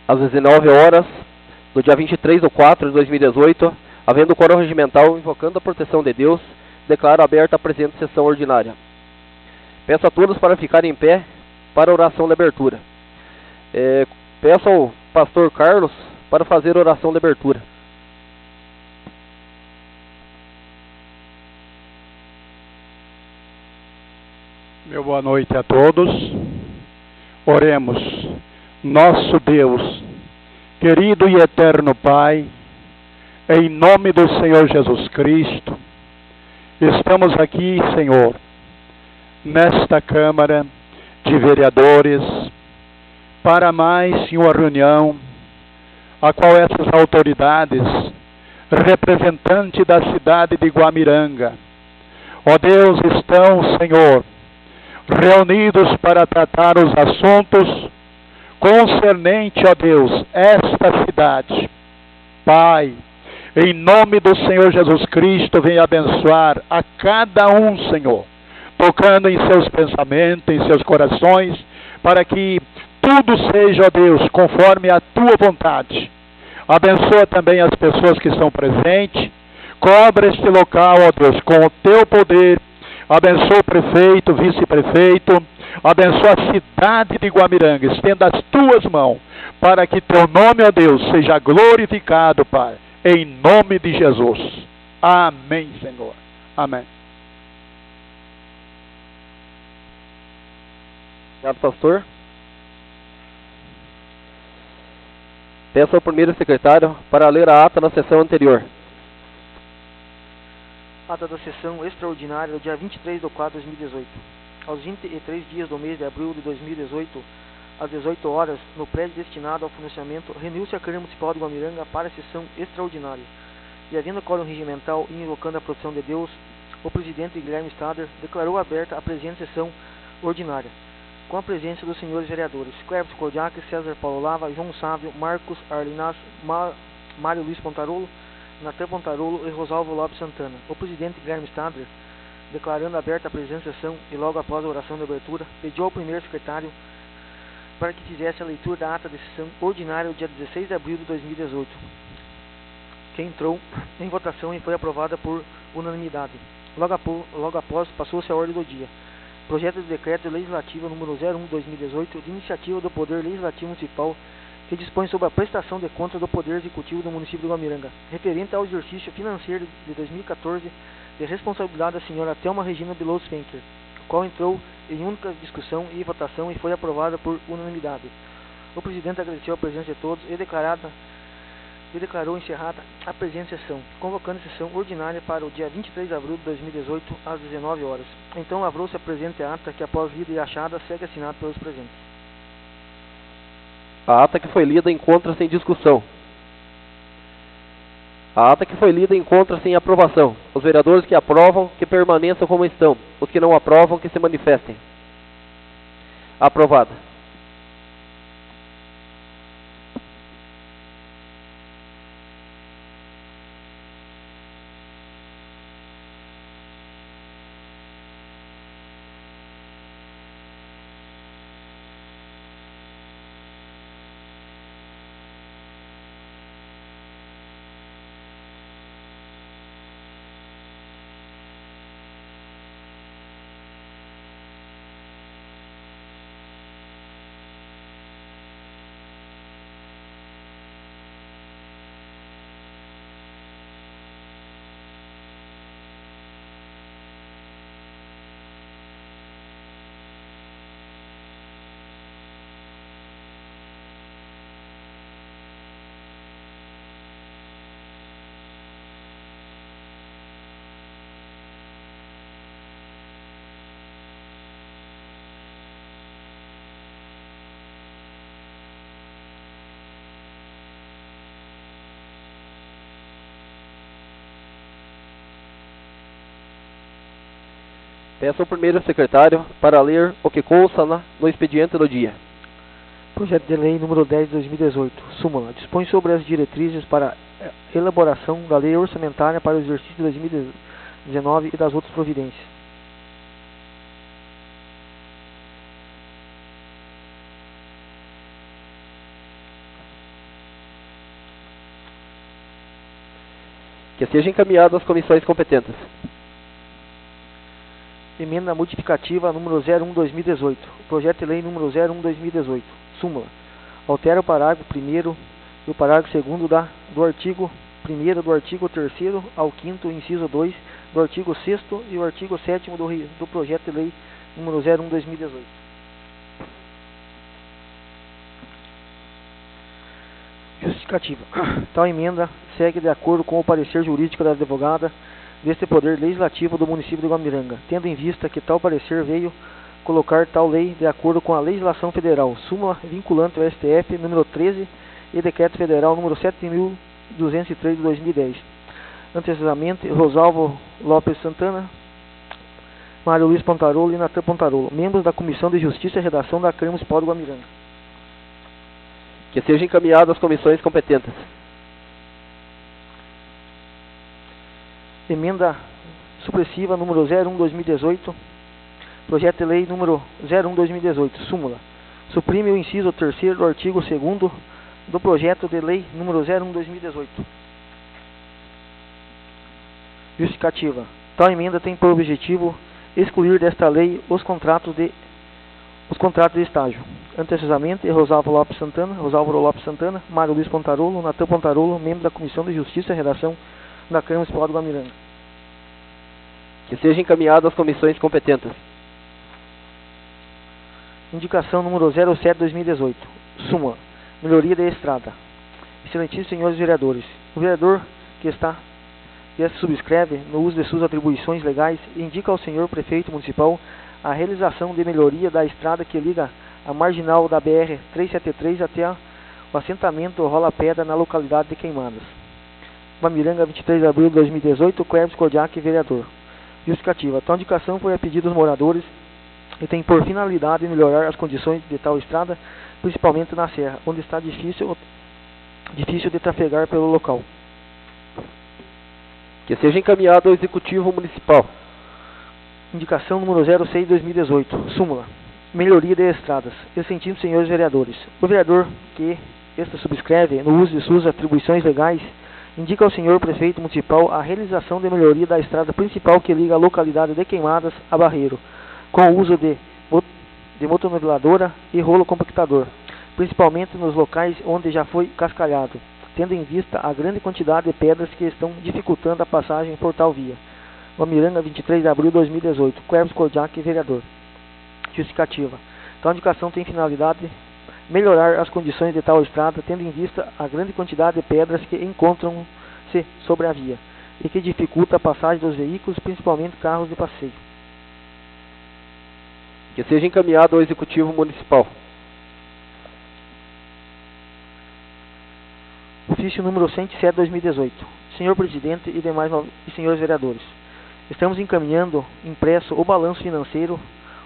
às 19 horas, do dia 23/4/2018, havendo o quórum regimental invocando a proteção de Deus, declaro aberta a presente sessão ordinária. Peço a todos para ficarem em pé para a oração de abertura. Peço ao pastor Carlos para fazer a oração de abertura. Meu boa noite a todos. Oremos. Nosso Deus, querido e eterno Pai, em nome do Senhor Jesus Cristo, estamos aqui, Senhor, nesta Câmara de Vereadores, para mais uma reunião, a qual essas autoridades, representantes da cidade de Guamiranga, ó Deus, estão, Senhor, reunidos para tratar os assuntos concernente, ó Deus, esta cidade. Pai, em nome do Senhor Jesus Cristo, venha abençoar a cada um, Senhor, tocando em seus pensamentos, em seus corações, para que tudo seja, ó Deus, conforme a tua vontade. Abençoa também as pessoas que estão presentes, cobre este local, ó Deus, com o teu poder. Abençoa o prefeito, vice-prefeito, abençoa a cidade de Guamiranga, estenda as tuas mãos, para que teu nome, ó Deus, seja glorificado, Pai, em nome de Jesus. Amém, Senhor. Amém. Obrigado, pastor. Peço ao primeiro secretário para ler a ata da sessão anterior. Ata da sessão extraordinária do dia 23/4/2018. Aos 23 dias do mês de abril de 2018, às 18 horas, no prédio destinado ao financiamento, reuniu-se a Câmara Municipal de Guamiranga para a sessão extraordinária. E havendo quórum regimental e invocando a proteção de Deus, o presidente Guilherme Stader declarou aberta a presente sessão ordinária, com a presença dos senhores vereadores Cleves Kodiak, César Paulo Lava, João Sávio, Marcos Arlinas, Mário Luiz Pontarolo, Natan Pontarolo e Rosalvo Lopes Santana. O presidente Guilherme Stader, declarando aberta a presente sessão e logo após a oração de abertura, pediu ao primeiro secretário para que fizesse a leitura da ata de sessão ordinária do dia 16 de abril de 2018, que entrou em votação e foi aprovada por unanimidade. Logo após, passou-se a ordem do dia. Projeto de decreto legislativo número 01/2018, de iniciativa do Poder Legislativo Municipal, que dispõe sobre a prestação de contas do Poder Executivo do município de Guamiranga, referente ao exercício financeiro de 2014, de responsabilidade da senhora Thelma Regina Below Spenker, o qual entrou em única discussão e votação e foi aprovada por unanimidade. O presidente agradeceu a presença de todos e declarou encerrada a presente sessão, convocando a sessão ordinária para o dia 23 de abril de 2018, às 19 horas. Então lavrou-se a presente ata, que após lida e achada, segue assinada pelos presentes. A ata que foi lida encontra-se em discussão. A ata que foi lida encontra-se em aprovação. Os vereadores que aprovam, que permaneçam como estão. Os que não aprovam, que se manifestem. Aprovada. Peço ao primeiro secretário para ler o que consta no expediente do dia. Projeto de Lei número 10 de 2018. Súmula. Dispõe sobre as diretrizes para a elaboração da Lei Orçamentária para o exercício de 2019 e das outras providências. Que seja encaminhado às comissões competentes. Emenda modificativa número 01/2018. Projeto de lei número 01/2018. Súmula. Altera o parágrafo 1º e o parágrafo 2º do artigo 1º do artigo 3º ao 5º, inciso 2, do artigo 6º e o artigo 7º do projeto de lei número 01/2018. Justificativa. Tal emenda segue de acordo com o parecer jurídico da advogada deste Poder Legislativo do município de Guamiranga, tendo em vista que tal parecer veio colocar tal lei de acordo com a legislação federal, súmula vinculante ao STF número 13 e decreto federal número 7.203 de 2010. Antecedamente, Rosalvo Lopes Santana, Mário Luiz Pontarolo e Natan Pontarolo, membros da Comissão de Justiça e Redação da Câmara Municipal de Guamiranga. Que seja encaminhado às comissões competentes. Emenda supressiva número 01/2018. Projeto de lei número 01/2018. Súmula. Suprime o inciso 3º do artigo 2º do projeto de lei número 01/2018. Justificativa. Tal emenda tem por objetivo excluir desta lei os contratos de estágio. Antecessamente, Rosalvo Lopes Santana, Mário Luiz Pontarolo, Natan Pontarolo, membro da Comissão de Justiça e Redação da Câmara Municipal de Guamiranga. Que seja encaminhado às comissões competentes. Indicação número 07/2018. Súmula. Melhoria da estrada. Excelentíssimos senhores vereadores, o vereador que se subscreve no uso de suas atribuições legais indica ao senhor prefeito municipal a realização de melhoria da estrada que liga a marginal da BR-373 até o assentamento Rola Pedra na localidade de Queimadas. Guamiranga, 23 de abril de 2018, Cleves Kodiak, vereador. Justificativa. Tal indicação foi a pedido dos moradores e tem por finalidade melhorar as condições de tal estrada, principalmente na serra, onde está difícil de trafegar pelo local. Que seja encaminhado ao Executivo Municipal. Indicação número 06/2018. Súmula. Melhoria de estradas. Excelentíssimos senhores vereadores, o vereador que subscreve no uso de suas atribuições legais indica ao senhor prefeito municipal a realização de melhoria da estrada principal que liga a localidade de Queimadas a Barreiro, com o uso de motorniveladora e rolo compactador, principalmente nos locais onde já foi cascalhado, tendo em vista a grande quantidade de pedras que estão dificultando a passagem por tal via. Guamiranga, 23 de abril de 2018. Cleves Kodiak, vereador. Justificativa. Tal indicação tem finalidade melhorar as condições de tal estrada, tendo em vista a grande quantidade de pedras que encontram-se sobre a via e que dificulta a passagem dos veículos, principalmente carros de passeio. Que seja encaminhado ao Executivo Municipal. Ofício número 107/2018. Senhor Presidente e demais senhores vereadores, estamos encaminhando impresso o balanço financeiro,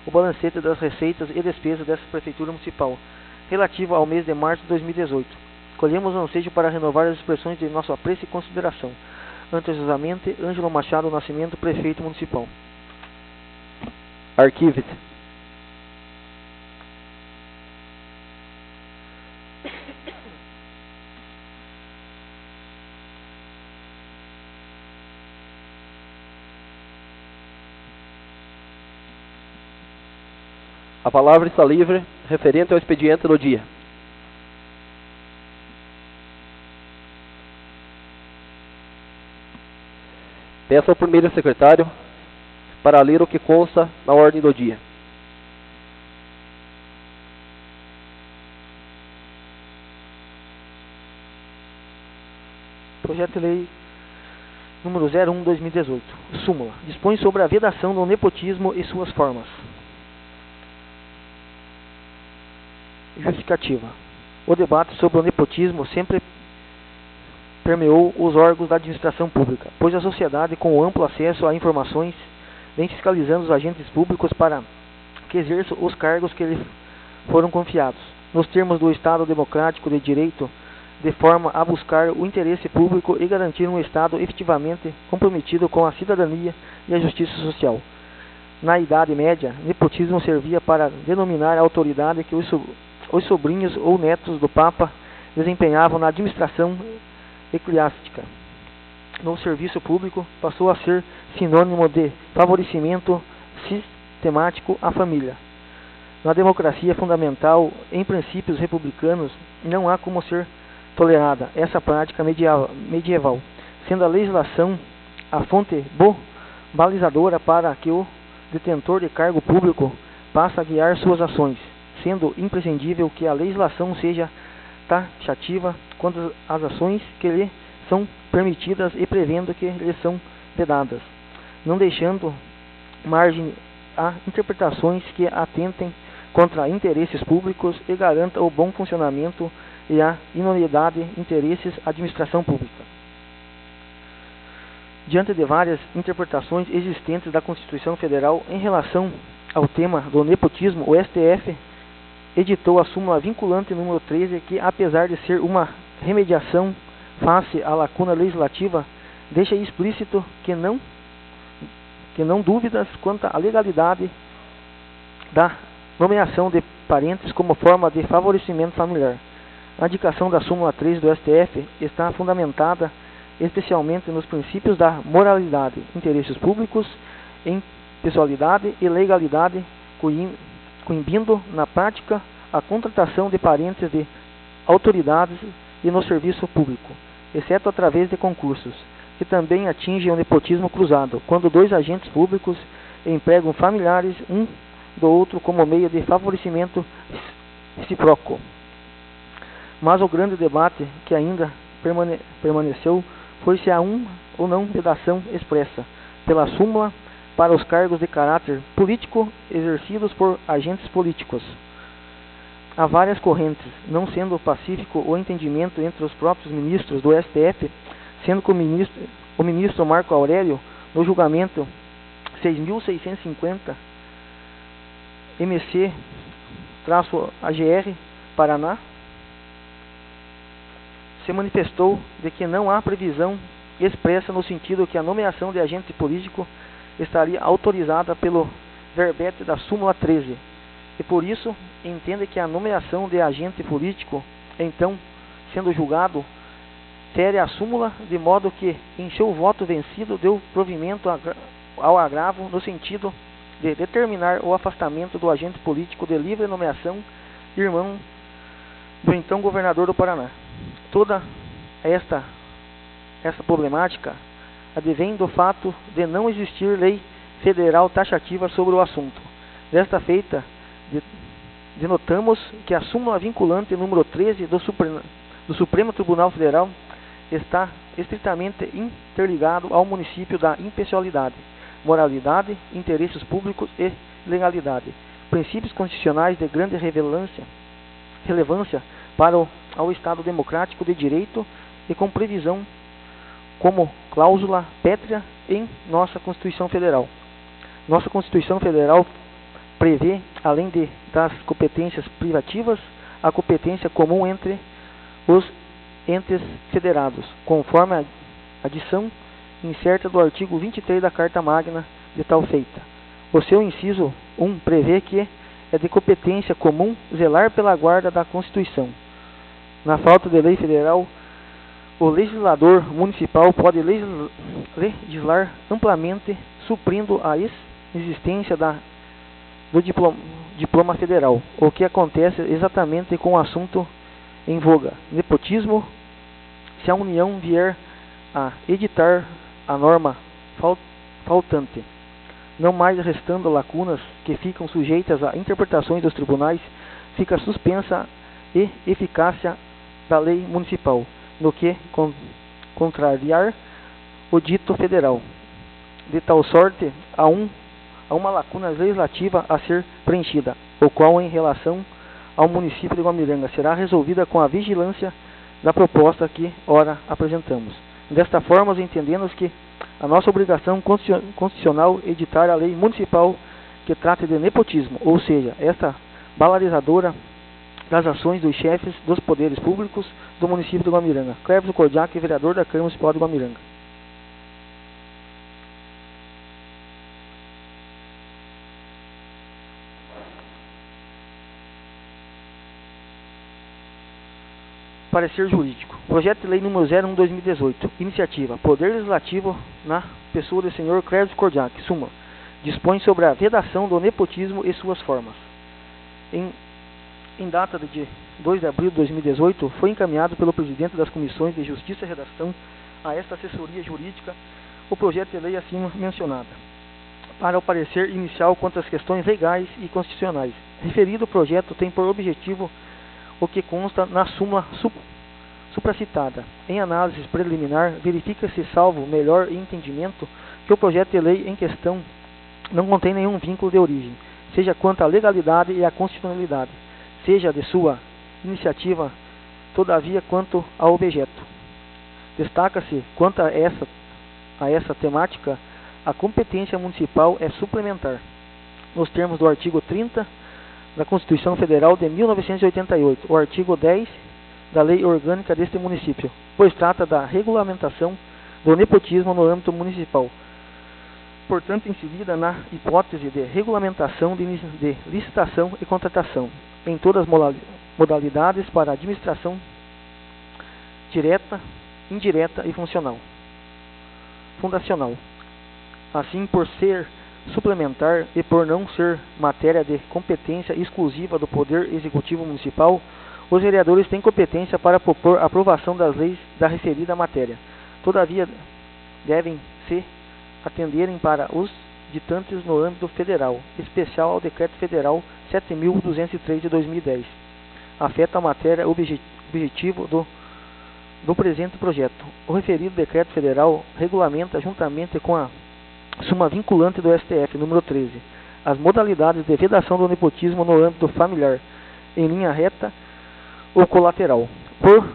o balancete das receitas e despesas dessa Prefeitura Municipal, relativo ao mês de março de 2018. Colhemos o ansejo para renovar as expressões de nosso apreço e consideração. Antecessamente, Ângelo Machado Nascimento, Prefeito Municipal. Arquive-se. A palavra está livre, referente ao expediente do dia. Peço ao primeiro secretário para ler o que consta na ordem do dia. Projeto de lei número 01/2018. Súmula. Dispõe sobre a vedação do nepotismo e suas formas. Justificativa. O debate sobre o nepotismo sempre permeou os órgãos da administração pública, pois a sociedade, com amplo acesso a informações, vem fiscalizando os agentes públicos para que exerçam os cargos que lhes foram confiados, nos termos do Estado democrático de direito, de forma a buscar o interesse público e garantir um Estado efetivamente comprometido com a cidadania e a justiça social. Na Idade Média, nepotismo servia para denominar a autoridade que os sobrinhos ou netos do Papa desempenhavam na administração eclesiástica. no serviço público passou a ser sinônimo de favorecimento sistemático à família. Na democracia fundamental, em princípios republicanos, não há como ser tolerada essa prática medieval, sendo a legislação a fonte balizadora para que o detentor de cargo público passe a guiar suas ações, sendo imprescindível que a legislação seja taxativa quanto às ações que lhe são permitidas e prevendo que lhe são vedadas, não deixando margem a interpretações que atentem contra interesses públicos e garantam o bom funcionamento e a idoneidade de interesses da administração pública. Diante de várias interpretações existentes da Constituição Federal em relação ao tema do nepotismo, o STF editou a súmula vinculante número 13, que, apesar de ser uma remediação face à lacuna legislativa, deixa explícito que não dúvidas quanto à legalidade da nomeação de parentes como forma de favorecimento familiar. A indicação da súmula 13 do STF está fundamentada especialmente nos princípios da moralidade, interesses públicos, impessoalidade e legalidade, coibindo na prática a contratação de parentes de autoridades e no serviço público, exceto através de concursos, que também atingem o nepotismo cruzado, quando dois agentes públicos empregam familiares um do outro como meio de favorecimento recíproco. Mas o grande debate que ainda permaneceu foi se há ou não vedação expressa pela súmula para os cargos de caráter político exercidos por agentes políticos. Há várias correntes, não sendo pacífico o entendimento entre os próprios ministros do STF, sendo que o ministro Marco Aurélio, no julgamento 6.650 MC-AGR Paraná, se manifestou de que não há previsão expressa no sentido que a nomeação de agente político estaria autorizada pelo verbete da súmula 13, e por isso entende que a nomeação de agente político, então sendo julgado, fere a súmula, de modo que em seu voto vencido deu provimento ao agravo no sentido de determinar o afastamento do agente político de livre nomeação, irmão do então governador do Paraná. Toda esta problemática advém do fato de não existir lei federal taxativa sobre o assunto. Desta feita, denotamos que a súmula vinculante número 13 do Supremo Tribunal Federal está estritamente interligado ao município da impessoalidade, moralidade, interesses públicos e legalidade, princípios constitucionais de grande relevância para ao Estado democrático de direito e com previsão como cláusula pétrea em nossa Constituição Federal. Nossa Constituição Federal prevê, além das competências privativas, a competência comum entre os entes federados, conforme a adição incerta do artigo 23 da Carta Magna de tal feita. O seu inciso 1 prevê que é de competência comum zelar pela guarda da Constituição. Na falta de lei federal, o legislador municipal pode legislar amplamente, suprindo a existência do diploma federal, o que acontece exatamente com o assunto em voga, nepotismo, se a União vier a editar a norma faltante, não mais restando lacunas que ficam sujeitas a interpretações dos tribunais, fica suspensa e eficácia da lei municipal, no que contrariar o dito federal, de tal sorte a uma lacuna legislativa a ser preenchida, o qual em relação ao município de Guamiranga será resolvida com a vigilância da proposta que ora apresentamos. Desta forma, entendemos que a nossa obrigação constitucional é editar a lei municipal que trata de nepotismo, ou seja, esta balizadora das ações dos chefes dos poderes públicos do município de Guamiranga. Cleves Cordiac, vereador da Câmara Municipal de Guamiranga. Parecer jurídico. Projeto de lei número 01/2018. Iniciativa. Poder Legislativo, na pessoa do senhor Clércio Cordiac. Suma. Dispõe sobre a vedação do nepotismo e suas formas. Em data de 2 de abril de 2018, foi encaminhado pelo presidente das Comissões de Justiça e Redação a esta assessoria jurídica o projeto de lei acima mencionada, para o parecer inicial quanto às questões legais e constitucionais. Referido projeto tem por objetivo o que consta na súmula supracitada. Em análise preliminar, verifica-se, salvo melhor entendimento, que o projeto de lei em questão não contém nenhum vínculo de origem, seja quanto à legalidade e à constitucionalidade, seja de sua iniciativa, todavia quanto ao objeto. Destaca-se, quanto a essa temática, a competência municipal é suplementar, nos termos do artigo 30 da Constituição Federal de 1988, o artigo 10 da Lei Orgânica deste município, pois trata da regulamentação do nepotismo no âmbito municipal. Portanto, inserida na hipótese de regulamentação de licitação e contratação, em todas as modalidades para administração direta, indireta e fundacional. Assim, por ser suplementar e por não ser matéria de competência exclusiva do Poder Executivo Municipal, os vereadores têm competência para propor a aprovação das leis da referida matéria. Todavia, devem se atenderem para os ditantes no âmbito federal, especial ao Decreto Federal 7.203 de 2010. Afeta a matéria objetivo do presente projeto. O referido Decreto Federal regulamenta, juntamente com a súmula vinculante do STF, número 13, as modalidades de vedação do nepotismo no âmbito familiar, em linha reta ou colateral, por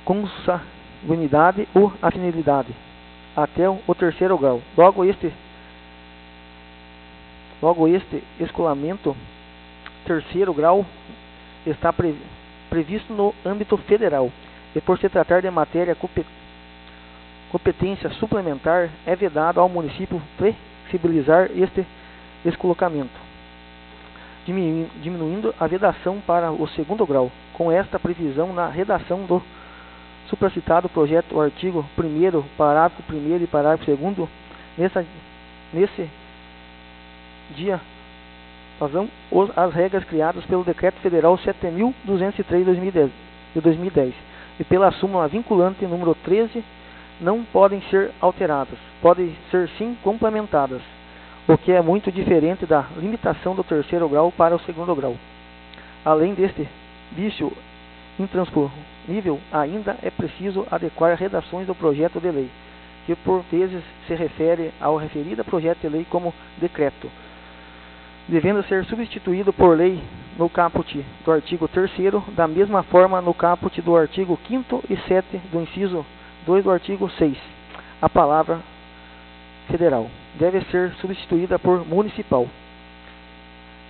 consanguinidade ou afinidade, até o 3º grau. Logo este escolamento 3º grau está previsto no âmbito federal, e por se tratar de matéria competência suplementar, é vedado ao município flexibilizar este escolocamento, diminuindo a vedação para o 2º grau. Com esta previsão na redação do supracitado projeto, o artigo 1º, parágrafo 1º e parágrafo 2º, nesse dia, as regras criadas pelo Decreto Federal 7.203 de 2010 e pela súmula vinculante número 13 não podem ser alteradas, podem ser sim complementadas, o que é muito diferente da limitação do 3º grau para o 2º grau. Além deste vício intransponível, ainda é preciso adequar redações do projeto de lei, que por vezes se refere ao referido projeto de lei como decreto, devendo ser substituído por lei no caput do artigo 3º, da mesma forma no caput do artigo 5º e 7 do inciso 2 do artigo 6. A palavra federal deve ser substituída por municipal.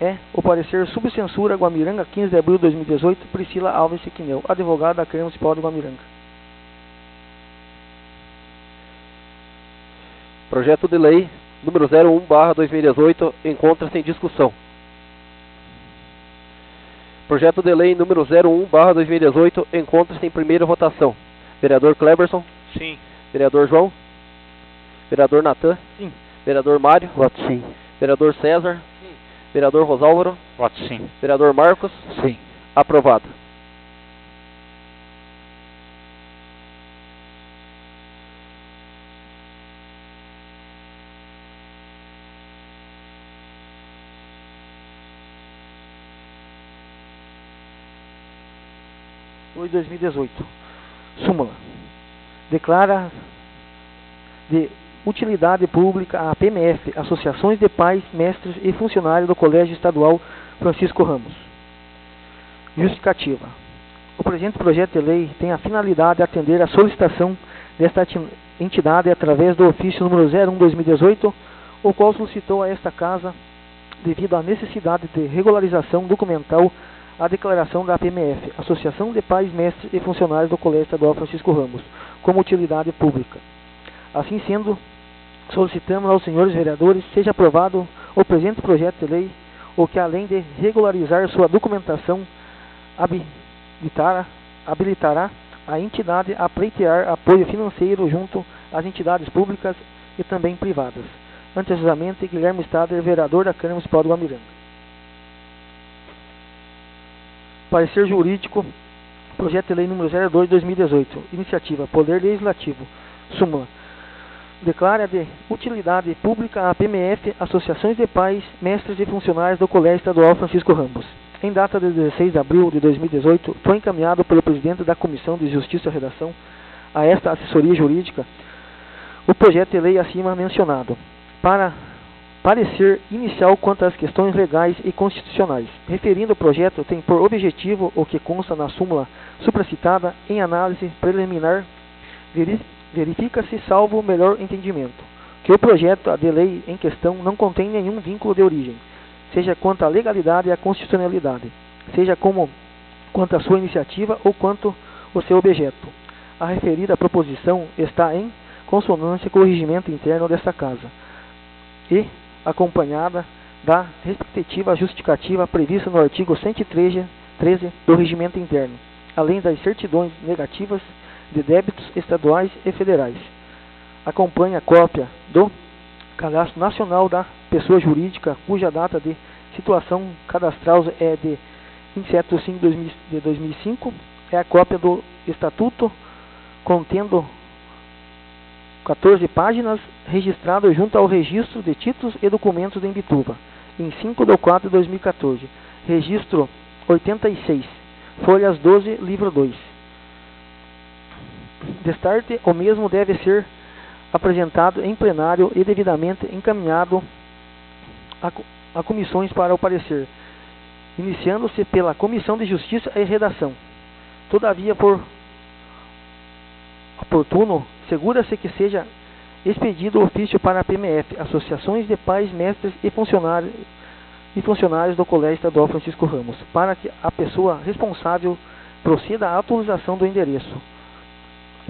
É o parecer subcensura Guamiranga, 15 de abril de 2018, Priscila Alves Siquinel, advogada da Câmara Municipal de Guamiranga. Projeto de lei número 01/2018 encontra-se em discussão. Projeto de lei número 01/2018 encontra-se em primeira votação. Vereador Cleberson? Sim. Vereador João? Vereador Natan? Sim. Vereador Mário? Voto sim. Vereador César? Sim. Vereador Rosálvaro? Voto sim. Vereador Marcos? Sim. Aprovado. De 2018. Súmula. Declara de utilidade pública a PMF, Associações de Pais, Mestres e Funcionários do Colégio Estadual Francisco Ramos. Justificativa. O presente projeto de lei tem a finalidade de atender à solicitação desta entidade através do ofício número 01/2018, o qual solicitou a esta Casa, devido à necessidade de regularização documental, a declaração da PMF, Associação de Pais, Mestres e Funcionários do Colégio Estadual Francisco Ramos, como utilidade pública. Assim sendo, solicitamos aos senhores vereadores seja aprovado o presente projeto de lei, o que além de regularizar sua documentação, habilitar habilitará a entidade a pleitear apoio financeiro junto às entidades públicas e também privadas. Anteriormente, Guilherme Stader, vereador da Câmara Municipal do Guamiranga. Parecer jurídico, projeto de lei número 02/2018, iniciativa, Poder Legislativo, súmula. Declara de utilidade pública a PMF, Associações de Pais, Mestres e Funcionários do Colégio Estadual Francisco Ramos. Em data de 16 de abril de 2018, foi encaminhado pelo presidente da Comissão de Justiça e Redação a esta assessoria jurídica o projeto de lei acima mencionado, para parecer inicial quanto às questões legais e constitucionais. Referindo o projeto, tem por objetivo o que consta na súmula supracitada em análise preliminar, verifica-se, salvo melhor entendimento, que o projeto de lei em questão não contém nenhum vínculo de origem, seja quanto à legalidade e à constitucionalidade, seja quanto à sua iniciativa ou quanto ao seu objeto. A referida proposição está em consonância com o regimento interno desta Casa e acompanhada da respectiva justificativa prevista no artigo 113 do regimento interno, além das certidões negativas de débitos estaduais e federais. Acompanha a cópia do Cadastro Nacional da Pessoa Jurídica, cuja data de situação cadastral é de 27 de 5 de 2005. É a cópia do Estatuto, contendo 14 páginas, registrado junto ao Registro de Títulos e Documentos de Imbituva, em 5 de 4 de 2014. Registro 86, folhas 12, livro 2. Destarte, o mesmo deve ser apresentado em plenário e devidamente encaminhado a comissões para o parecer, iniciando-se pela Comissão de Justiça e Redação. Todavia, por oportuno, segura-se que seja expedido ofício para a PMF, Associações de Pais, Mestres e Funcionários do Colégio Estadual Francisco Ramos, para que a pessoa responsável proceda à atualização do endereço,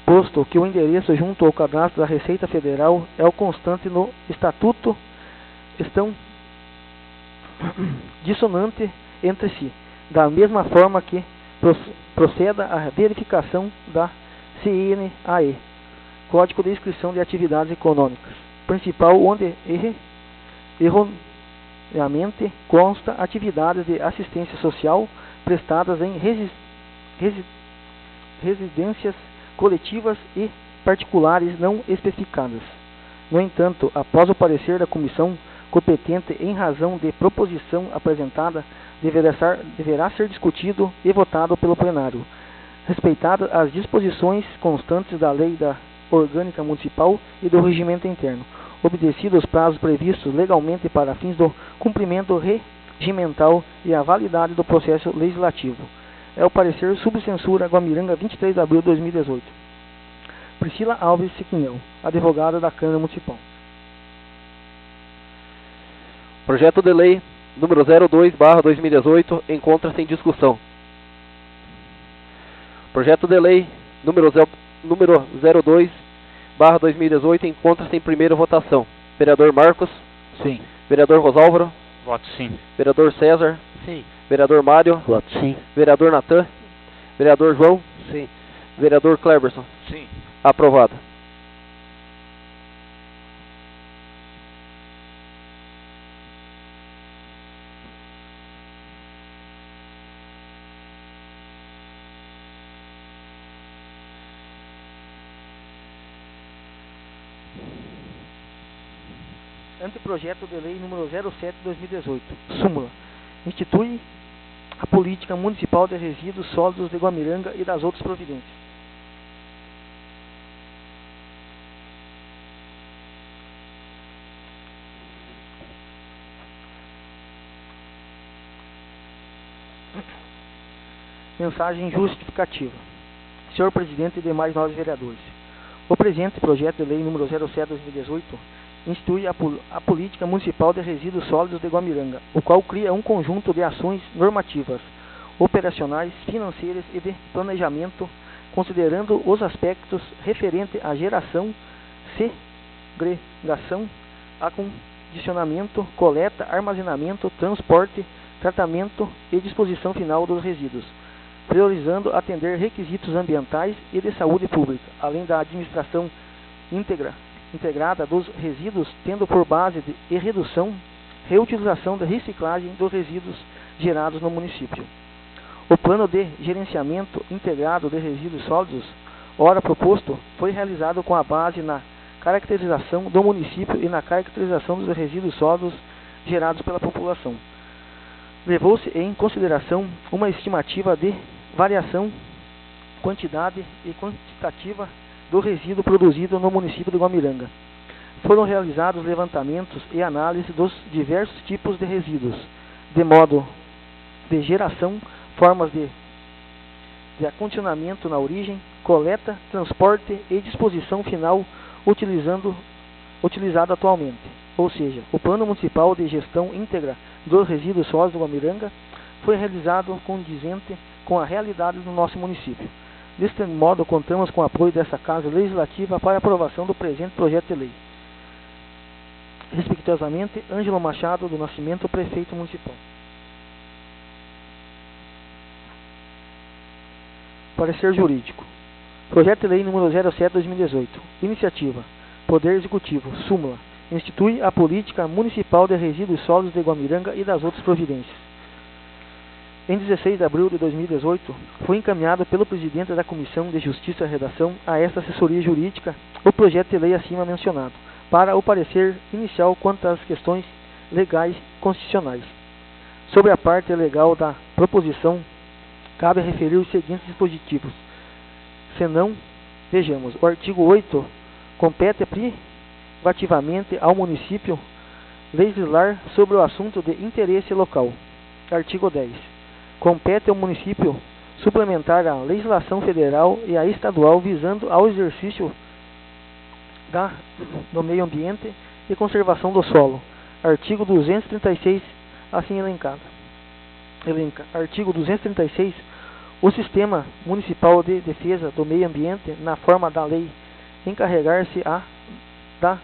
posto que o endereço junto ao cadastro da Receita Federal é o constante no Estatuto, estão dissonantes entre si, da mesma forma que proceda a verificação da CNAE, Código de Inscrição de Atividades Econômicas, principal onde erroneamente consta atividades de assistência social prestadas em residências coletivas e particulares não especificadas. No entanto, após o parecer da comissão competente em razão de proposição apresentada, deverá ser discutido e votado pelo plenário, respeitadas as disposições constantes da Lei da Orgânica Municipal e do Regimento Interno, obedecidos os prazos previstos legalmente para fins do cumprimento regimental e a validade do processo legislativo. É o parecer subcensura Guamiranga, 23 de abril de 2018. Priscila Alves Siquinhão, advogada da Câmara Municipal. Projeto de lei número 02/2018 encontra-se em discussão. Projeto de lei número 02/2018 encontra-se em primeira votação. Vereador Marcos? Sim. Vereador Rosálvaro? Voto sim. Vereador César? Sim. Vereador Mário? Voto sim. Vereador Natan? Vereador João? Sim. Vereador Cleberson? Sim. Aprovado. Anteprojeto de lei número 07/2018. Súmula. Institui a política municipal de resíduos sólidos de Guamiranga e das outras providências. Mensagem justificativa. Senhor Presidente e demais nobres vereadores, o presente projeto de lei número 07/2018 institui a política municipal de resíduos sólidos de Guamiranga, o qual cria um conjunto de ações normativas, operacionais, financeiras e de planejamento, considerando os aspectos referentes à geração, segregação, acondicionamento, coleta, armazenamento, transporte, tratamento e disposição final dos resíduos, priorizando atender requisitos ambientais e de saúde pública, além da administração integrada dos resíduos, tendo por base de redução, reutilização e reciclagem dos resíduos gerados no município. O plano de gerenciamento integrado de resíduos sólidos, ora proposto, foi realizado com a base na caracterização do município e na caracterização dos resíduos sólidos gerados pela população. Levou-se em consideração uma estimativa de variação, quantidade e quantitativa do resíduo produzido no município de Guamiranga. Foram realizados levantamentos e análise dos diversos tipos de resíduos, de modo de geração, formas de acondicionamento na origem, coleta, transporte e disposição final utilizado atualmente. Ou seja, o Plano Municipal de Gestão Íntegra dos Resíduos Sólidos do Guamiranga foi realizado condizente com a realidade do nosso município. Deste modo, contamos com o apoio dessa Casa Legislativa para a aprovação do presente projeto de lei. Respeitosamente, Ângelo Machado do Nascimento, Prefeito Municipal. Parecer jurídico. Projeto de lei número 07/2018. Iniciativa. Poder Executivo. Súmula. Institui a Política Municipal de Resíduos Sólidos de Guamiranga e das outras providências. Em 16 de abril de 2018, foi encaminhado pelo presidente da Comissão de Justiça e Redação a esta assessoria jurídica o projeto de lei acima mencionado, para o parecer inicial quanto às questões legais constitucionais. Sobre a parte legal da proposição, cabe referir os seguintes dispositivos. Senão, vejamos, o artigo 8 compete privativamente ao município legislar sobre o assunto de interesse local. Artigo 10. Compete ao município suplementar a legislação federal e a estadual visando ao exercício do meio ambiente e conservação do solo. Artigo 236, assim elencado. Artigo 236. O Sistema Municipal de Defesa do Meio Ambiente, na forma da lei, encarregar-se da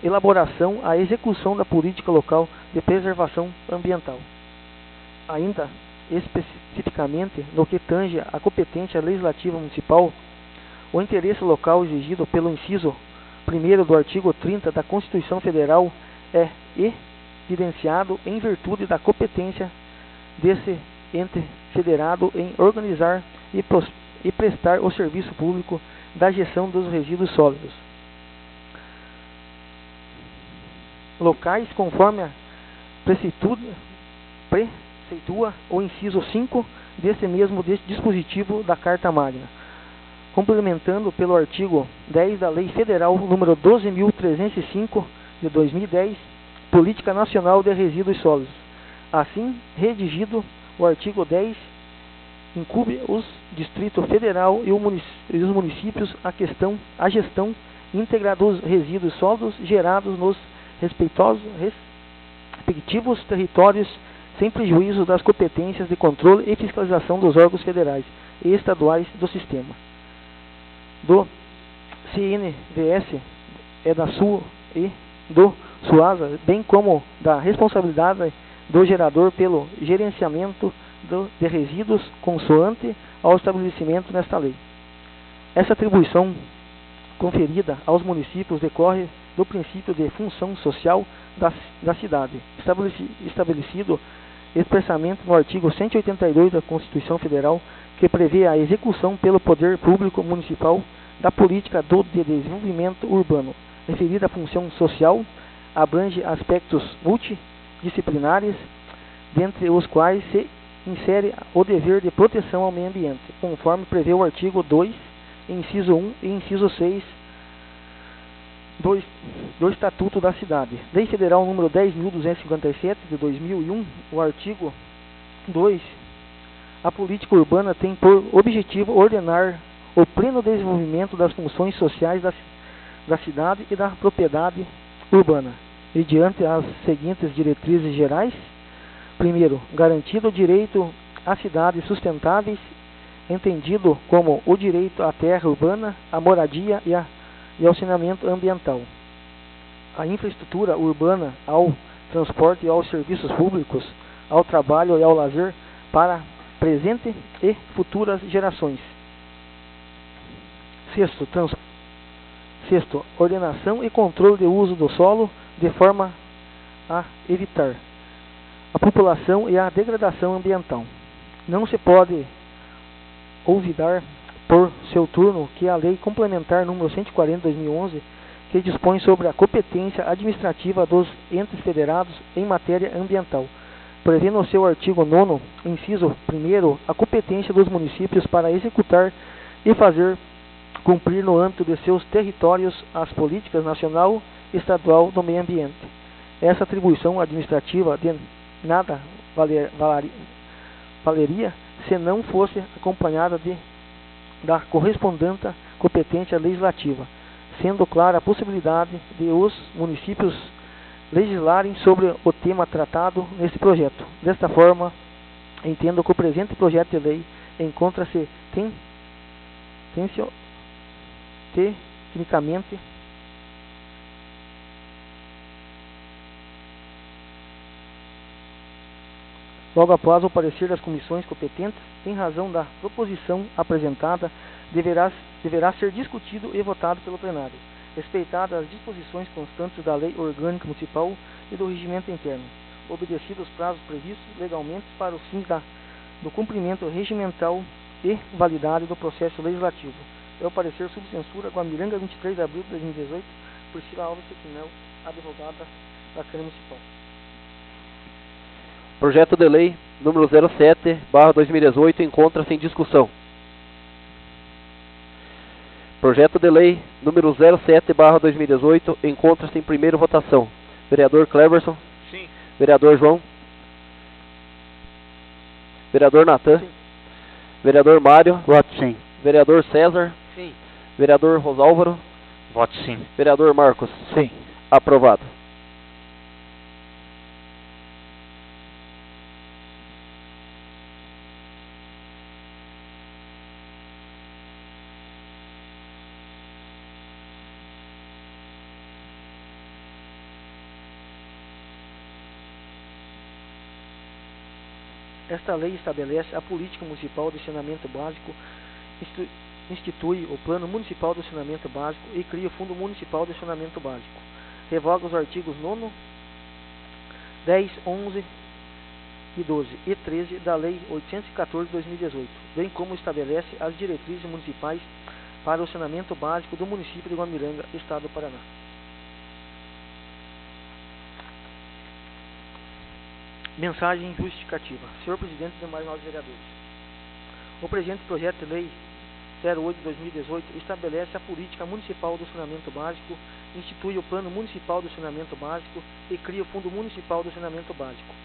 elaboração, a execução da política local de preservação ambiental. Ainda especificamente no que tange à competência legislativa municipal, o interesse local exigido pelo inciso 1º do artigo 30 da Constituição Federal é evidenciado em virtude da competência desse ente federado em organizar e prestar o serviço público da gestão dos resíduos sólidos locais, conforme a preceitua o inciso 5 desse mesmo dispositivo da Carta Magna, complementando pelo artigo 10 da Lei Federal número 12.305 de 2010, Política Nacional de Resíduos Sólidos. Assim, redigido, o artigo 10 incumbe os Distrito Federal e os municípios a gestão íntegra dos resíduos sólidos gerados nos respectivos territórios, sem prejuízo das competências de controle e fiscalização dos órgãos federais e estaduais do sistema. Do CNVS é da SU e do SUASA, bem como da responsabilidade do gerador pelo gerenciamento de resíduos consoante ao estabelecimento nesta lei. Essa atribuição conferida aos municípios decorre do princípio de função social da cidade, estabelecido expressamente no artigo 182 da Constituição Federal, que prevê a execução pelo poder público municipal da política de desenvolvimento urbano. Referida à função social, abrange aspectos multidisciplinares, dentre os quais se insere o dever de proteção ao meio ambiente, conforme prevê o artigo 2, inciso 1 e inciso 6 do Estatuto da Cidade. Lei Federal número 10.257 de 2001, o artigo 2, a política urbana tem por objetivo ordenar o pleno desenvolvimento das funções sociais da cidade e da propriedade urbana, mediante as seguintes diretrizes gerais. Primeiro, garantido o direito a cidades sustentáveis, entendido como o direito à terra urbana, à moradia e ao saneamento ambiental, à infraestrutura urbana, ao transporte e aos serviços públicos, ao trabalho e ao lazer, para presente e futuras gerações. Sexto, ordenação e controle de uso do solo de forma a evitar a população e a degradação ambiental. Não se pode olvidar por seu turno que a Lei Complementar número 140 de 2011, que dispõe sobre a competência administrativa dos entes federados em matéria ambiental, prevê no seu artigo 9º, inciso 1º, a competência dos municípios para executar e fazer cumprir no âmbito de seus territórios as políticas nacional e estadual do meio ambiente. Essa atribuição administrativa de nada valeria se não fosse acompanhada da correspondente competência legislativa, sendo clara a possibilidade de os municípios legislarem sobre o tema tratado nesse projeto. Desta forma, entendo que o presente projeto de lei encontra-se tecnicamente logo após o parecer das comissões competentes, em razão da proposição apresentada, deverá ser discutido e votado pelo plenário, respeitadas as disposições constantes da Lei Orgânica Municipal e do Regimento Interno, obedecidos os prazos previstos legalmente para os fins do cumprimento regimental e validade do processo legislativo. É o parecer sob censura, Guamiranga, 23 de abril de 2018, Priscila Alves Sequinel, advogada da Câmara Municipal. Projeto de lei número 07/2018 encontra-se em discussão. Projeto de lei número 07/2018 encontra-se em primeira votação. Vereador Cleverson? Sim. Vereador João? Vereador Natan? Sim. Vereador Mário? Voto sim. Vereador César? Sim. Vereador Rosálvaro? Voto sim. Vereador Marcos? Sim. Aprovado. Esta lei estabelece a política municipal de saneamento básico, institui o Plano Municipal de Saneamento Básico e cria o Fundo Municipal de Saneamento Básico. Revoga os artigos 9º, 10, 11 e 12 e 13 da Lei 814 de 2018, bem como estabelece as diretrizes municipais para o saneamento básico do município de Guamiranga, Estado do Paraná. Mensagem justificativa. Senhor Presidente e demais nobres vereadores, o presente projeto de lei 08 de 2018 estabelece a política municipal do saneamento básico, institui o Plano Municipal do Saneamento Básico e cria o Fundo Municipal do Saneamento Básico.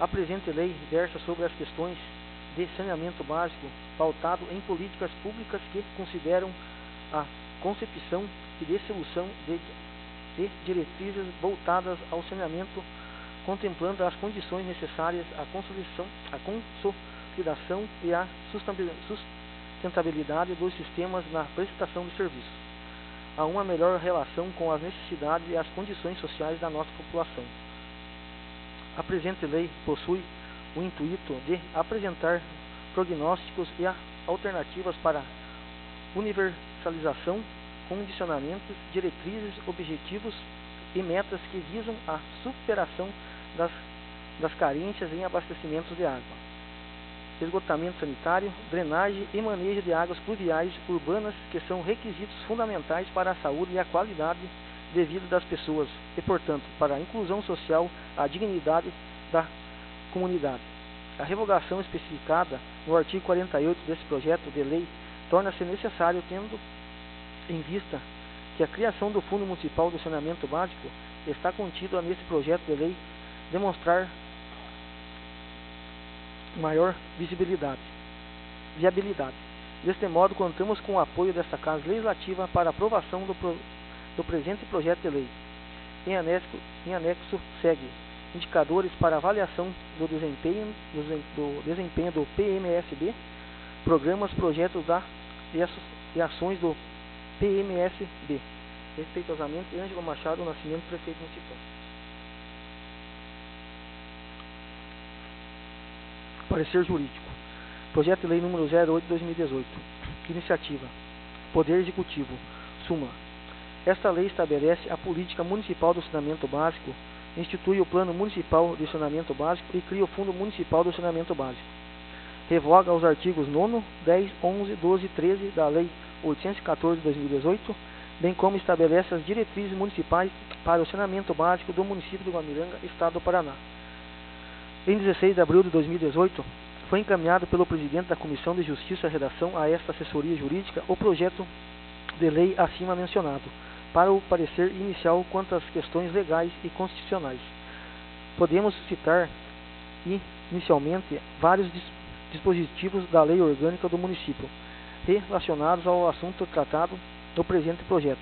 A presente lei versa sobre as questões de saneamento básico pautado em políticas públicas que consideram a concepção e dissolução de diretrizes voltadas ao saneamento, contemplando as condições necessárias à consolidação e à sustentabilidade dos sistemas na prestação de serviços, a uma melhor relação com as necessidades e as condições sociais da nossa população. A presente lei possui o intuito de apresentar prognósticos e alternativas para universalização, condicionamentos, diretrizes, objetivos e metas que visam a superação das carências em abastecimentos de água, esgotamento sanitário, drenagem e manejo de águas pluviais urbanas, que são requisitos fundamentais para a saúde e a qualidade de vida das pessoas e, portanto, para a inclusão social, a dignidade da comunidade. A revogação especificada no artigo 48 desse projeto de lei torna-se necessário, tendo em vista que a criação do Fundo Municipal do Saneamento Básico está contida nesse projeto de lei, demonstrar maior viabilidade. Deste modo, contamos com o apoio desta Casa Legislativa para aprovação do presente projeto de lei. Em anexo segue indicadores para avaliação do desempenho do PMSB, programas, projetos e ações do PMSB. Respeitosamente, Ângelo Machado Nascimento, Prefeito Municipal. Parecer jurídico. Projeto de Lei número 08/2018. Iniciativa. Poder Executivo. Súmula. Esta lei estabelece a política municipal do saneamento básico, institui o Plano Municipal de Saneamento Básico e cria o Fundo Municipal do Saneamento Básico. Revoga os artigos 9º, 10, 11, 12 e 13 da Lei 814/2018, bem como estabelece as diretrizes municipais para o saneamento básico do município de Guamiranga, Estado do Paraná. Em 16 de abril de 2018, foi encaminhado pelo presidente da Comissão de Justiça e Redação a esta assessoria jurídica o projeto de lei acima mencionado, para o parecer inicial quanto às questões legais e constitucionais. Podemos citar inicialmente vários dispositivos da Lei Orgânica do Município, relacionados ao assunto tratado no presente projeto.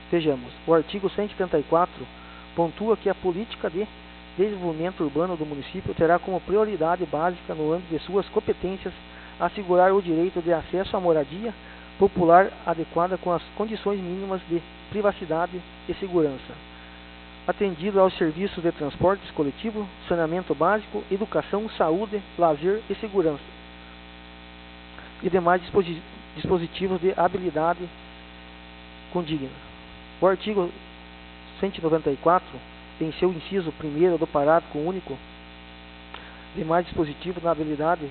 Vejamos, o artigo 174 pontua que a política de desenvolvimento urbano do município terá como prioridade básica no âmbito de suas competências assegurar o direito de acesso à moradia popular adequada com as condições mínimas de privacidade e segurança, atendido aos serviços de transportes coletivo, saneamento básico, educação, saúde, lazer e segurança, e demais dispositivos de habilidade condigna. O artigo 194, em seu inciso 1º do parágrafo único, demais dispositivos da habilidade,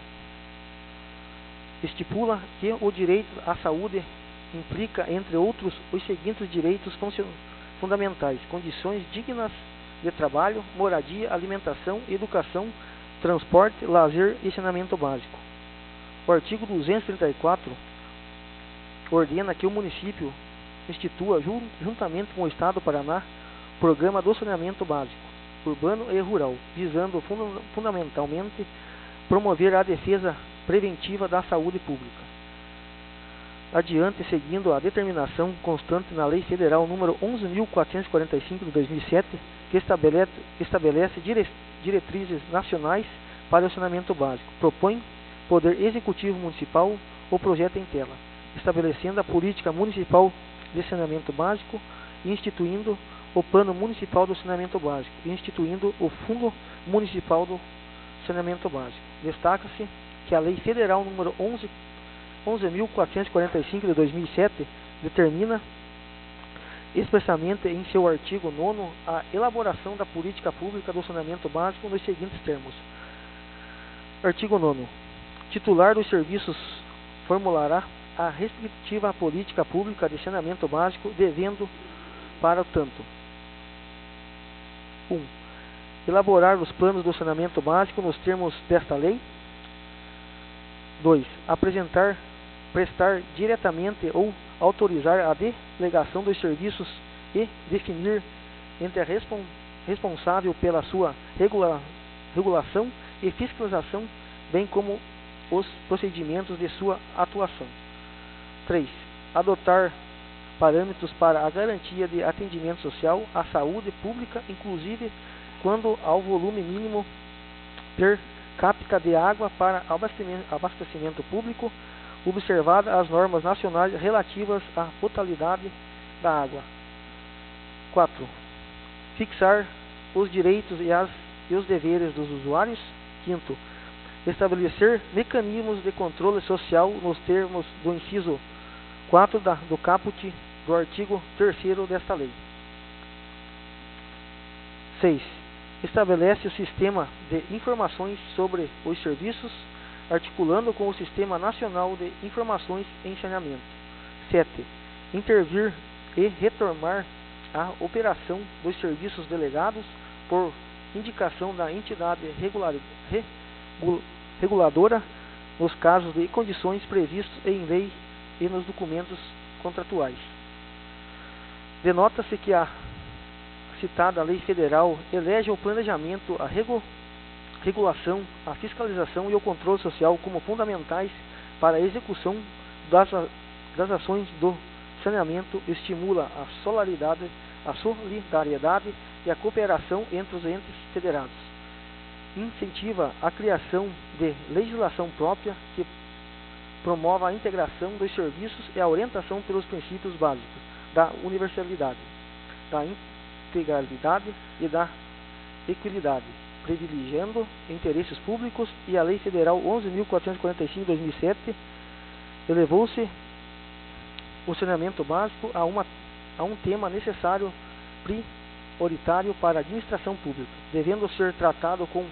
estipula que o direito à saúde implica, entre outros, os seguintes direitos fundamentais: condições dignas de trabalho, moradia, alimentação, educação, transporte, lazer e saneamento básico. O artigo 234 ordena que o município institua, juntamente com o Estado do Paraná, programa do saneamento básico, urbano e rural, visando fundamentalmente promover a defesa preventiva da saúde pública. Adiante, seguindo a determinação constante na Lei Federal número 11.445 de 2007, que estabelece diretrizes nacionais para o saneamento básico, propõe Poder Executivo Municipal o projeto em tela, estabelecendo a política municipal de saneamento básico e instituindo o Plano Municipal do Saneamento Básico e instituindo o Fundo Municipal do Saneamento Básico. Destaca-se que a Lei Federal número 11.445 de 2007 determina expressamente em seu artigo 9º a elaboração da política pública do saneamento básico nos seguintes termos. Artigo 9º. Titular dos serviços formulará a respectiva política pública de saneamento básico, devendo, para o tanto, 1. Elaborar os planos do saneamento básico nos termos desta lei. 2. Prestar diretamente ou autorizar a delegação dos serviços e definir entre a responsável pela sua regulação e fiscalização, bem como os procedimentos de sua atuação. 3. Adotar parâmetros para a garantia de atendimento social à saúde pública, inclusive quando ao volume mínimo per capita de água para abastecimento público, observada as normas nacionais relativas à potabilidade da água. 4. Fixar os direitos e os deveres dos usuários. 5. Estabelecer mecanismos de controle social nos termos do inciso 4 do caput do artigo 3º desta lei. 6. Estabelece o sistema de informações sobre os serviços, articulando com o Sistema Nacional de Informações em Saneamento. 7. Intervir e retomar a operação dos serviços delegados por indicação da entidade reguladora nos casos de condições previstos em lei e nos documentos contratuais. Denota-se que a citada lei federal elege o planejamento, a regulação, a fiscalização e o controle social como fundamentais para a execução das ações do saneamento, estimula a solidariedade e a cooperação entre os entes federados, incentiva a criação de legislação própria que promova a integração dos serviços e a orientação pelos princípios básicos da universalidade, da integralidade e da equidade, privilegiando interesses públicos, e a Lei Federal 11.445 de 2007 elevou-se o saneamento básico a um tema necessário prioritário para a administração pública, devendo ser tratado com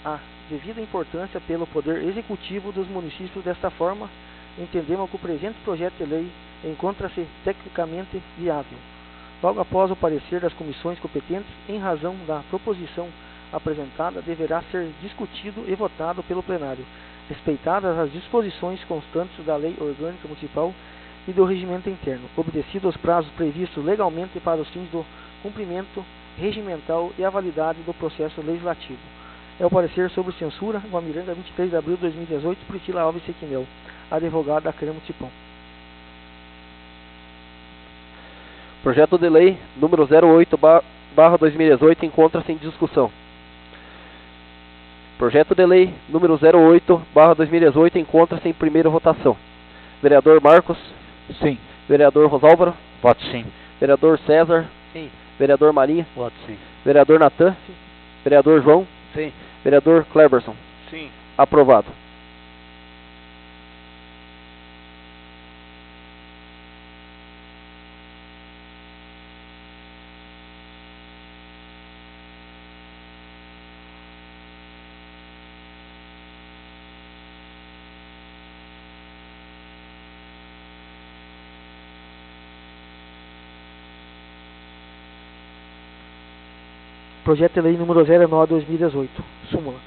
a devida importância pelo Poder Executivo dos municípios. Desta forma, entendemos que o presente projeto de lei encontra-se tecnicamente viável. Logo após o parecer das comissões competentes, em razão da proposição apresentada, deverá ser discutido e votado pelo plenário, respeitadas as disposições constantes da Lei Orgânica Municipal e do Regimento Interno, obedecidos os prazos previstos legalmente para os fins do cumprimento regimental e a validade do processo legislativo. É o parecer sobre censura, Guamiranga, 23 de abril de 2018, Priscila Alves Sequinel, advogada da Câmara Municipal. Projeto de lei número 08/2018 encontra-se em discussão. Projeto de lei número 08/2018 encontra-se em primeira votação. Vereador Marcos? Sim. Vereador Rosálvaro? Voto sim. Vereador César? Sim. Vereador Marinha? Voto sim. Vereador Natan? Sim. Vereador João? Sim. Vereador Cleberson? Sim. Aprovado. Projeto de lei número 09/2018. Súmula.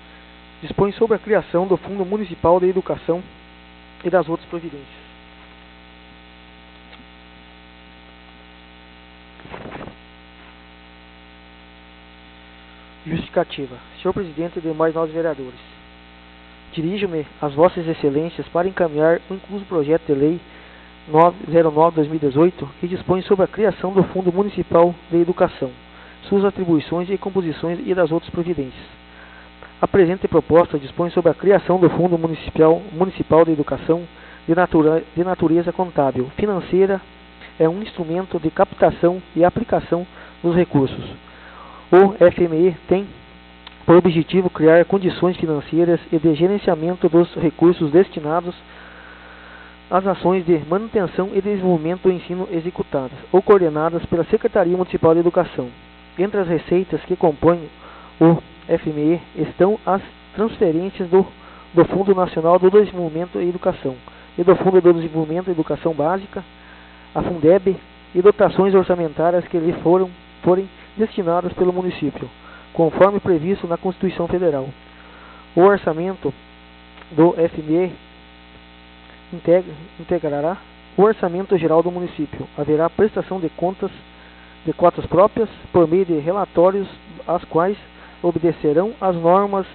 Dispõe sobre a criação do Fundo Municipal de Educação e das outras providências. Justificativa. Senhor Presidente e demais nobres vereadores, dirijo-me às vossas excelências para encaminhar o incluso projeto de lei 09/2018, que dispõe sobre a criação do Fundo Municipal de Educação, suas atribuições e composições e das outras providências. A presente proposta dispõe sobre a criação do Fundo Municipal de Educação de natureza contábil, financeira, é um instrumento de captação e aplicação dos recursos. O FME tem por objetivo criar condições financeiras e de gerenciamento dos recursos destinados às ações de manutenção e desenvolvimento do ensino executadas ou coordenadas pela Secretaria Municipal de Educação. Entre as receitas que compõem o FME estão as transferências do Fundo Nacional do Desenvolvimento e Educação e do Fundo do Desenvolvimento e Educação Básica, a Fundeb, e dotações orçamentárias que lhe forem destinadas pelo município, conforme previsto na Constituição Federal. O orçamento do FME integrará o orçamento geral do município. Haverá prestação de cotas próprias por meio de relatórios, as quais obedecerão às normas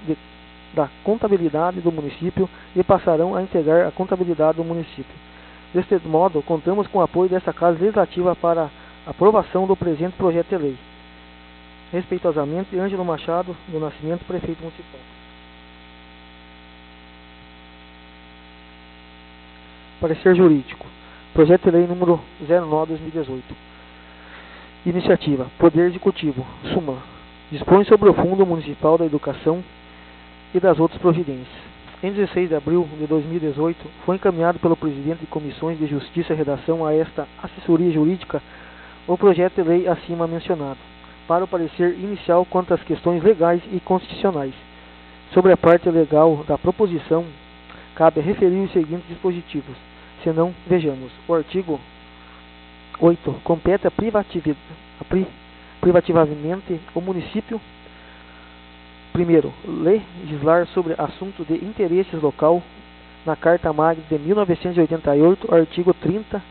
da contabilidade do município e passarão a integrar a contabilidade do município. Deste modo, contamos com o apoio desta Casa Legislativa para a aprovação do presente projeto de lei. Respeitosamente, Ângelo Machado do Nascimento, Prefeito Municipal. Parecer jurídico. Projeto de lei número 09/2018. Iniciativa. Poder Executivo. Súmula. Dispõe sobre o Fundo Municipal da Educação e das outras providências. Em 16 de abril de 2018, foi encaminhado pelo Presidente de Comissões de Justiça e Redação a esta Assessoria Jurídica o projeto de lei acima mencionado, para o parecer inicial quanto às questões legais e constitucionais. Sobre a parte legal da proposição, cabe referir os seguintes dispositivos. Senão, vejamos. O artigo 8. Compete privativamente o município, primeiro, legislar sobre assunto de interesse local. Na Carta Magna de 1988, artigo 30,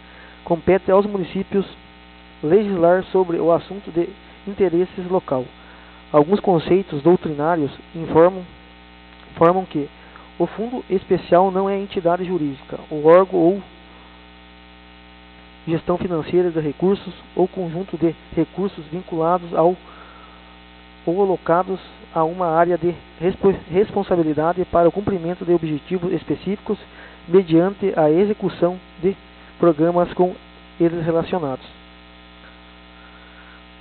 compete aos municípios legislar sobre o assunto de interesse local. Alguns conceitos doutrinários informam que o Fundo Especial não é entidade jurídica, o órgão ou gestão financeira de recursos ou conjunto de recursos vinculados ao ou alocados a uma área de responsabilidade para o cumprimento de objetivos específicos mediante a execução de programas com eles relacionados.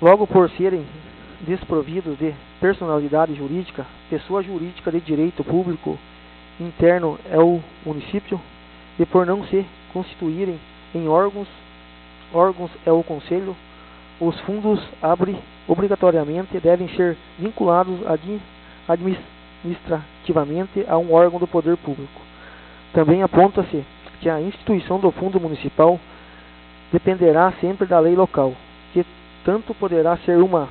Logo, por serem desprovidos de personalidade jurídica, pessoa jurídica de direito público interno é o município, e por não se constituírem em órgãos é o Conselho, os fundos obrigatoriamente devem ser vinculados administrativamente a um órgão do poder público. Também aponta-se que a instituição do fundo municipal dependerá sempre da lei local, que tanto poderá ser uma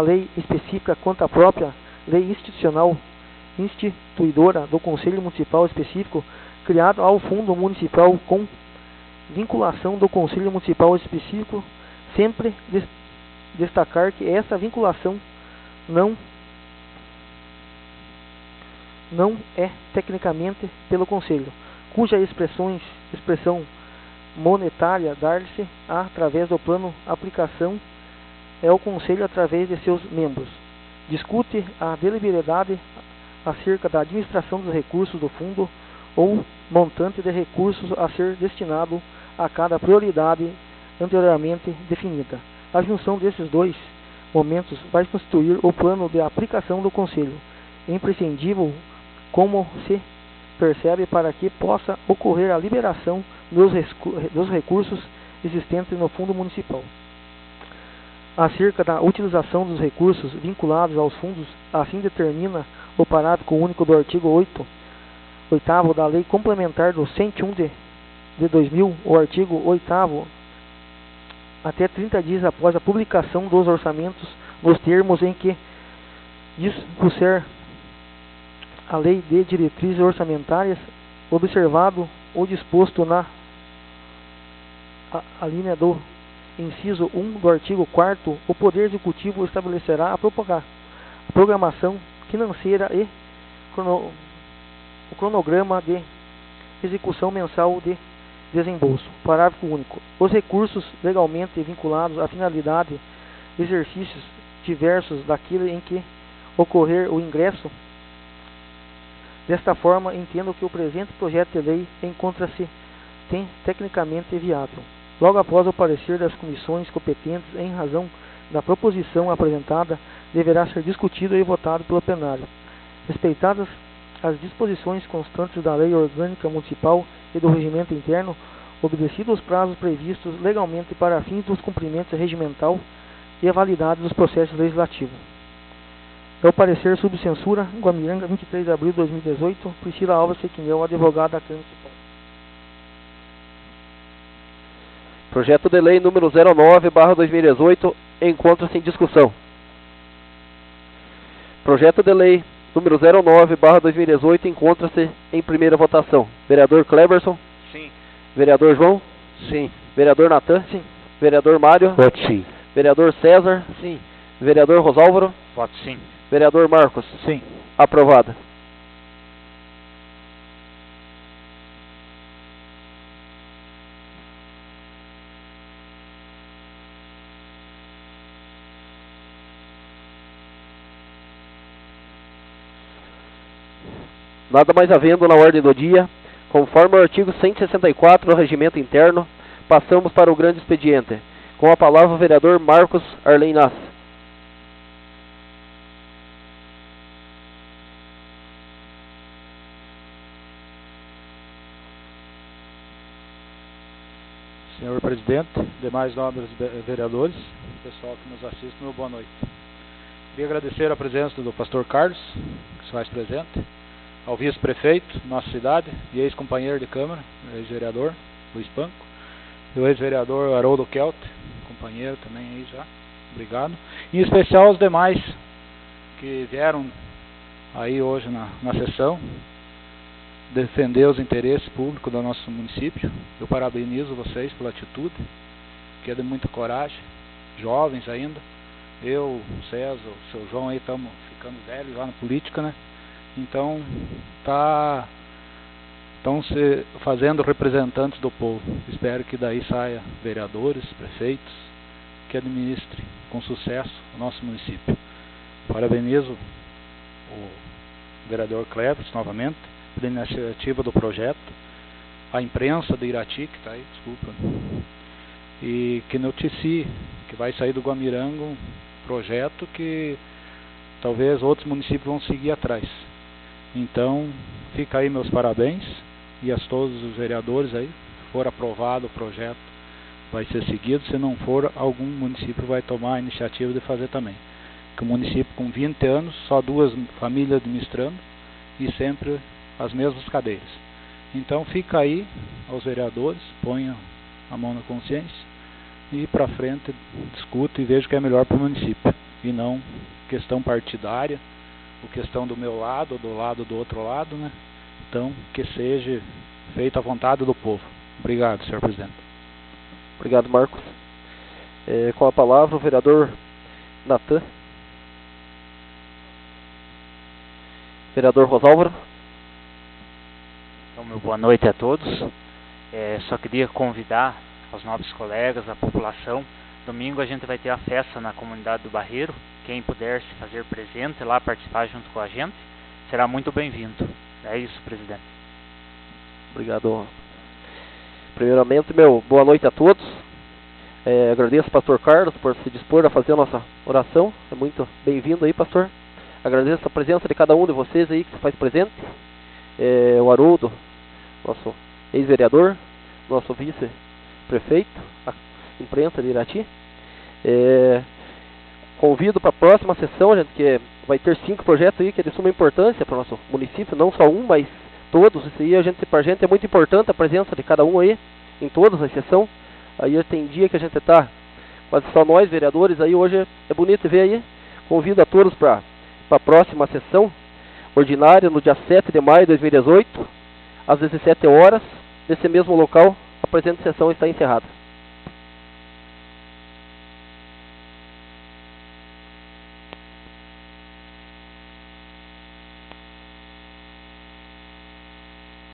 lei específica quanto a própria lei institucional instituidora do Conselho Municipal específico criado ao Fundo Municipal com vinculação do Conselho Municipal específico, sempre destacar que essa vinculação não é tecnicamente pelo Conselho, cuja expressão monetária dar-se através do plano aplicação é o Conselho através de seus membros. Discute a deliberalidade acerca da administração dos recursos do fundo ou montante de recursos a ser destinado a cada prioridade anteriormente definida. A junção desses dois momentos vai constituir o plano de aplicação do Conselho, imprescindível, como se percebe, para que possa ocorrer a liberação dos recursos existentes no fundo municipal. Acerca da utilização dos recursos vinculados aos fundos, assim determina o parágrafo único do artigo 8º da Lei Complementar do 101 de 2000, o artigo 8º, até 30 dias após a publicação dos orçamentos, nos termos em que dispuser a Lei de Diretrizes Orçamentárias, observado o disposto na alínea do inciso 1 do artigo 4º, o Poder Executivo estabelecerá a programação financeira e o cronograma de execução mensal de desembolso. Parágrafo único. Os recursos legalmente vinculados à finalidade, exercícios diversos daquele em que ocorrer o ingresso. Desta forma, entendo que o presente projeto de lei encontra-se tecnicamente viável. Logo após o parecer das comissões competentes, em razão da proposição apresentada, deverá ser discutido e votado pelo plenário. Respeitadas as disposições constantes da Lei Orgânica Municipal e do Regimento Interno, obedecidos os prazos previstos legalmente para fins dos cumprimentos regimental e a validade dos processos legislativos. É o parecer sob censura, Guamiranga, 23 de abril de 2018, Priscila Alves Sequinel, advogada da Câmara Municipal. Projeto de lei número 09/2018 encontra-se em discussão. Projeto de lei número 09/2018 encontra-se em primeira votação. Vereador Cleberson? Sim. Vereador João? Sim. Vereador Natan? Sim. Vereador Mário? Voto sim. Vereador César? Sim. Vereador Rosálvaro? Voto sim. Vereador Marcos? Sim. Aprovada. Nada mais havendo na ordem do dia, conforme o artigo 164 do Regimento Interno, passamos para o grande expediente. Com a palavra o vereador Marcos Arlen Nass. Senhor presidente, demais nobres vereadores, pessoal que nos assiste, meu boa noite. Queria agradecer a presença do pastor Carlos, que se faz presente, ao vice-prefeito, nossa cidade, e ex-companheiro de Câmara, ex-vereador Luiz Panco, e o ex-vereador Haroldo Kelt, companheiro também aí já, obrigado. Em especial aos demais que vieram aí hoje na sessão, defender os interesses públicos do nosso município. Eu parabenizo vocês pela atitude, que é de muita coragem, jovens ainda. Eu, o César, o seu João aí estamos ficando velhos lá na política, né? Então, estão se fazendo representantes do povo. Espero que daí saia vereadores, prefeitos, que administrem com sucesso o nosso município. Parabenizo o vereador Cleves novamente pela iniciativa do projeto, a imprensa de Irati, que está aí, desculpa. e que noticie que vai sair do Guamirango um projeto que talvez outros municípios vão seguir atrás. Então, fica aí meus parabéns e a todos os vereadores aí. Se for aprovado o projeto, vai ser seguido. Se não for, algum município vai tomar a iniciativa de fazer também. Que o município com 20 anos, só 2 famílias administrando e sempre as mesmas cadeiras. Então, fica aí aos vereadores, ponham a mão na consciência e para frente discuta e veja o que é melhor para o município. E não questão partidária, ou questão do meu lado, ou do lado do outro lado, né? Então, que seja feita a vontade do povo. Obrigado, senhor presidente. Obrigado, Marcos. Com a palavra, o vereador Natan. Vereador Rosálvaro. Então, meu boa noite a todos. Só queria convidar os nobres colegas, a população. Domingo a gente vai ter a festa na comunidade do Barreiro. Quem puder se fazer presente lá, participar junto com a gente, será muito bem-vindo. É isso, presidente. Obrigado. Primeiramente, boa noite a todos. Agradeço ao pastor Carlos por se dispor a fazer a nossa oração. É muito bem-vindo aí, pastor. Agradeço a presença de cada um de vocês aí que se faz presente. O Haroldo, nosso ex-vereador, nosso vice-prefeito, a imprensa de Irati. Convido para a próxima sessão, gente, que vai ter 5 projetos aí que é de suma importância para o nosso município, não só um, mas todos. Isso aí para a gente é muito importante a presença de cada um aí, em todas as sessões. Aí tem dia que a gente está quase só nós, vereadores, aí hoje é bonito ver aí. Convido a todos para a próxima sessão ordinária, no dia 7 de maio de 2018, às 17 horas, nesse mesmo local. A presente sessão está encerrada.